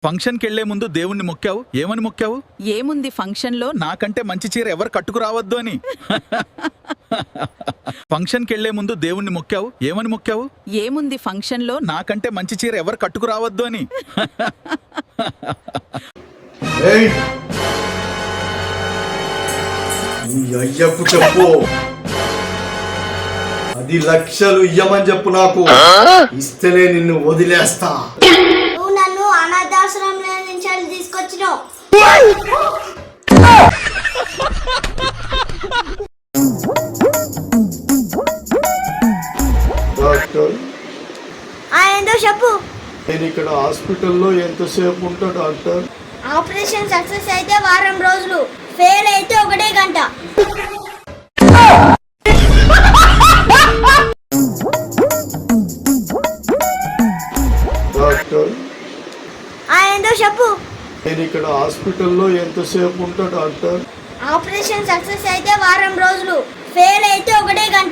ఫంక్షన్కి వెళ్లే ముందు దేవుణ్ణి మొక్కావు, ఏమని మొక్కావు? ఏముంది ఫంక్షన్ లో? నాకంటే మంచి చీర ఎవరు కట్టుకురావద్దు అని. ఫంక్షన్కి వెళ్లే ముందు దేవుణ్ణి మొక్కావు, ఏమని మొక్కావు? ఏముంది ఫంక్షన్ లో? నాకంటే మంచి చీర ఎవరు కట్టుకురావద్దు అని. ఏయ్! నీ అయ్యకు చెప్పు, 10 లక్షలు ఇయ్యమని చెప్పు, నాకు ఇస్తేనే నిన్ను వదిలేస్తా. నువ్వు నన్ను అనాథాశ్రమంలో నుంచి తీసుకొచ్చినావు. డాక్టర్, ఏందో చెప్పు. నేను ఇక్కడ హాస్పిటల్లో ఎంతసేపు ఉంటా డాక్టర్? ఆపరేషన్ సక్సెస్ అయితే వారం రోజులు, ఫెయిల్ అయితే 1 గంట. డాక్టర్, ఏందో చెప్పు. నేను ఇక్కడ హాస్పిటల్లో ఎంతసేపు ఉంటా డాక్టర్? ఆపరేషన్ సక్సెస్ అయితే వారం రోజులు, ఫెయిల్ అయితే 1 గంట.